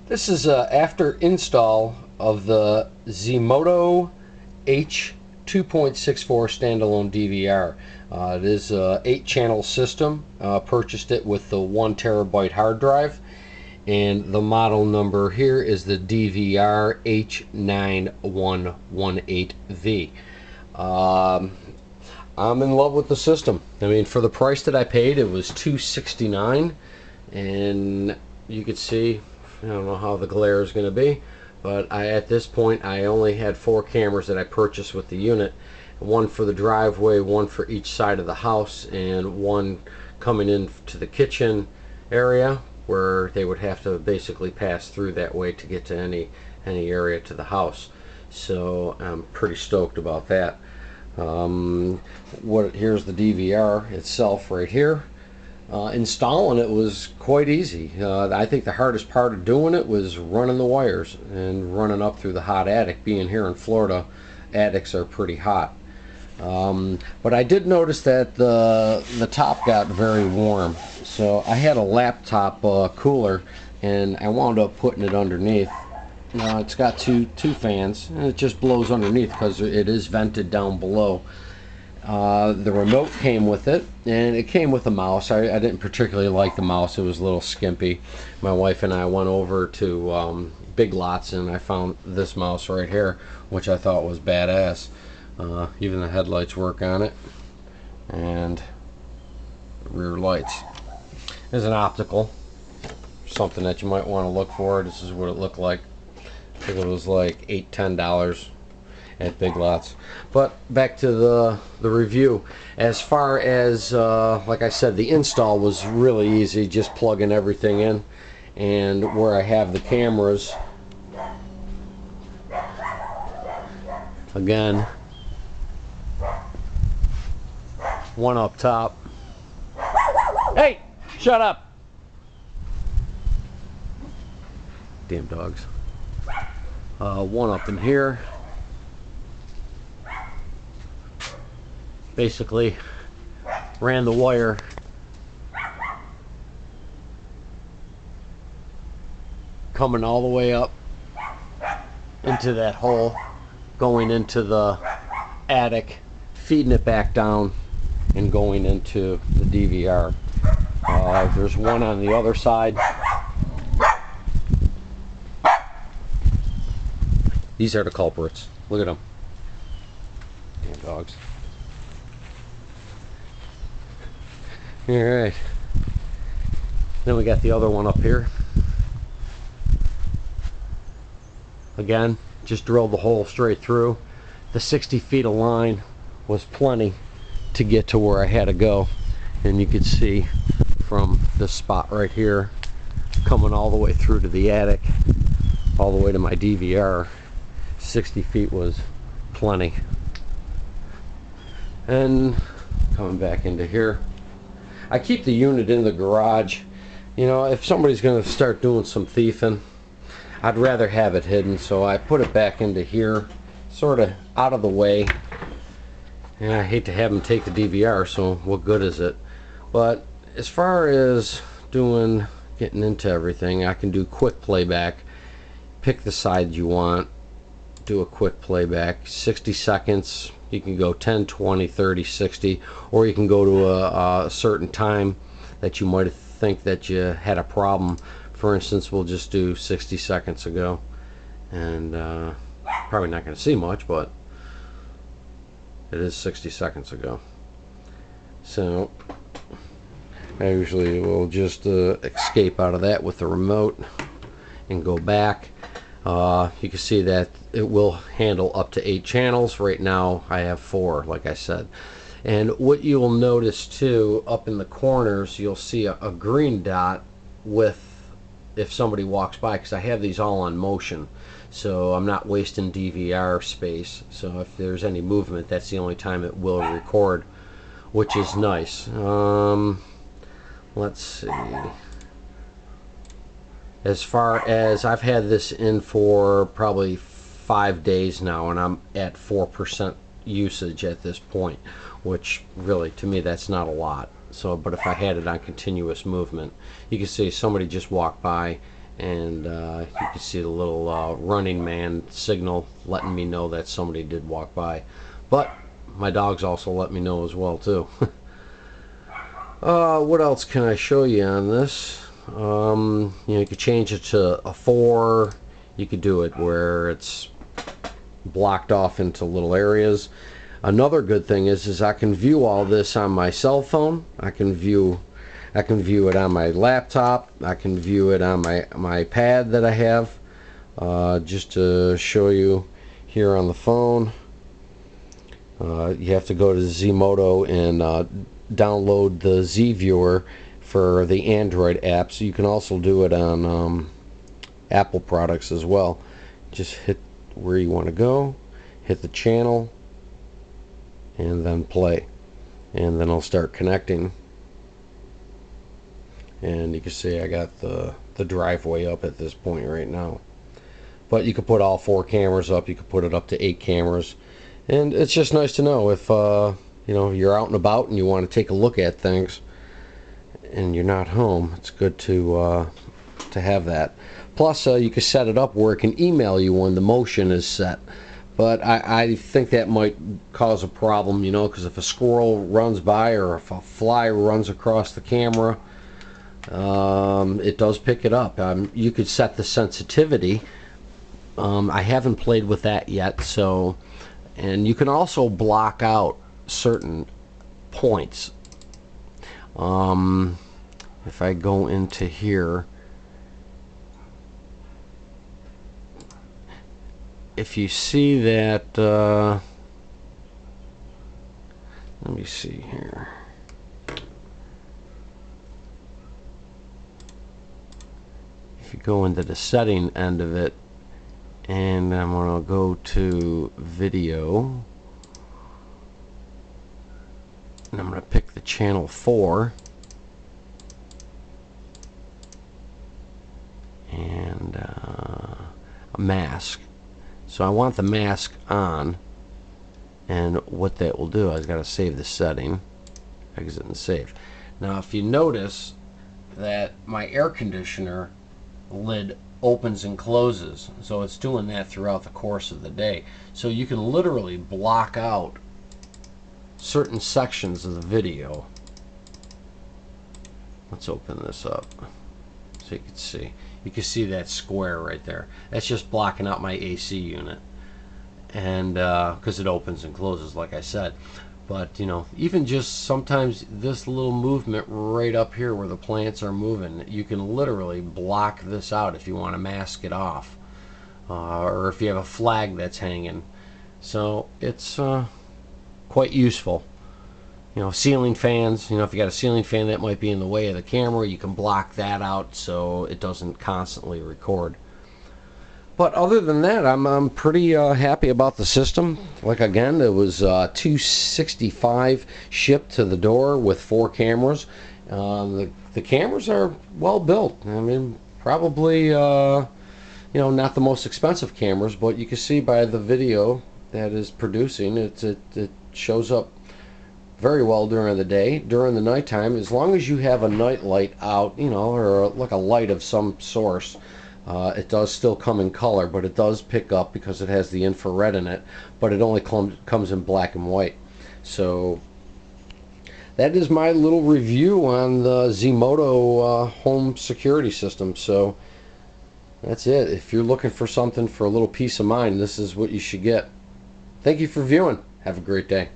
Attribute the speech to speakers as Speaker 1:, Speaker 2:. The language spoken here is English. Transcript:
Speaker 1: This is after install of the Zmodo H 2.64 standalone DVR. It is a 8-channel system. Purchased it with the 1 terabyte hard drive, and the model number here is the DVR H9118V. I'm in love with the system. I mean, for the price that I paid, it was $269, and you could see, I don't know how the glare is going to be, but at this point I only had 4 cameras that I purchased with the unit. One for the driveway, one for each side of the house, and one coming into the kitchen area where they would have to basically pass through that way to get to any area to the house. So I'm pretty stoked about that. Here's the DVR itself right here. Installing it was quite easy. I think the hardest part of doing it was running the wires and running up through the hot attic. Being here in Florida, attics are pretty hot. But I did notice that the top got very warm. So I had a laptop cooler, and I wound up putting it underneath. It's got two fans, and it just blows underneath because it is vented down below. The remote came with it, and it came with a mouse. I didn't particularly like the mouse. It was a little skimpy. My wife and I went over to Big Lots, and I found this mouse right here, which I thought was badass. Even the headlights work on it, and rear lights. There's an optical, something that you might want to look for. This is what it looked like. I think it was like $8–10 at Big Lots. But back to the review. As far as like I said, the install was really easy, just plugging everything in. And where I have the cameras, again, one up top. Hey, shut up. Damn dogs. One up in here. Basically ran the wire coming all the way up into that hole, going into the attic, feeding it back down, and going into the DVR. There's one on the other side. These are the culprits. Look at them. Damn dogs. Alright. Then we got the other one up here. Again, just drilled the hole straight through. The 60 feet of line was plenty to get to where I had to go. And you can see from this spot right here, coming all the way through to the attic, all the way to my DVR, 60 feet was plenty. And coming back into here, I keep the unit in the garage. You know, if somebody's going to start doing some thieving, I'd rather have it hidden, so I put it back into here, sort of out of the way. And I hate to have them take the DVR, so what good is it? But as far as getting into everything, I can do quick playback. Pick the side you want, do a quick playback, 60 seconds. You can go 10, 20, 30, 60, or you can go to a certain time that you might think that you had a problem. For instance, we'll just do 60 seconds ago, and probably not going to see much, but it is 60 seconds ago. So I usually will just escape out of that with the remote and go back. You can see that it will handle up to 8 channels. Right now I have 4, like I said. And what you will notice too, up in the corners, you'll see a green dot with, if somebody walks by, because I have these all on motion, so I'm not wasting DVR space. So if there's any movement, that's the only time it will record, which is nice. Let's see. As far as, I've had this in for probably 5 days now, and I'm at 4% usage at this point, which really, to me, that's not a lot. So, but if I had it on continuous movement, you can see somebody just walked by and you can see the little running man signal letting me know that somebody did walk by. But my dogs also let me know as well too. What else can I show you on this? You could change it to a 4. You could do it where it's blocked off into little areas. Another good thing is I can view all this on my cell phone. I can view it on my laptop. I can view it on my pad that I have. Just to show you here on the phone, you have to go to Zmodo and download the Z Viewer for the Android app. So you can also do it on Apple products as well. Just hit where you want to go, hit the channel, and then play, and then I'll start connecting. And you can see I got the driveway up at this point right now. But you could put all 4 cameras up. You could put it up to 8 cameras, and it's just nice to know if you're out and about and you want to take a look at things and you're not home. It's good to have that. Plus, you can set it up where it can email you when the motion is set. But I think that might cause a problem, because if a squirrel runs by or if a fly runs across the camera, it does pick it up. You could set the sensitivity. I haven't played with that yet, and you can also block out certain points. If I go into here, if you see that, let me see here. If you go into the setting end of it, and I'm going to go to video, and I'm going to pick the channel 4, and a mask. So I want the mask on, and what that will do, I've got to save the setting, exit and save. Now if you notice that my air conditioner lid opens and closes, so it's doing that throughout the course of the day. So you can literally block out certain sections of the video. Let's open this up so you can see. You can see that square right there. That's just blocking out my AC unit, and because it opens and closes, like I said. But even just sometimes this little movement right up here where the plants are moving, you can literally block this out if you want to mask it off, or if you have a flag that's hanging. So it's quite useful. Ceiling fans, if you got a ceiling fan that might be in the way of the camera, you can block that out so it doesn't constantly record. But other than that, I'm pretty happy about the system. Like, again, it was $265 shipped to the door with 4 cameras. The cameras are well built. I mean, probably not the most expensive cameras, but you can see by the video that is producing, it shows up very well during the day. During the nighttime, as long as you have a night light out, or like a light of some source, it does still come in color, but it does pick up because it has the infrared in it, but it only comes in black and white. So that is my little review on the Zmodo home security system. So that's it. If you're looking for something for a little peace of mind, this is what you should get. Thank you for viewing. Have a great day.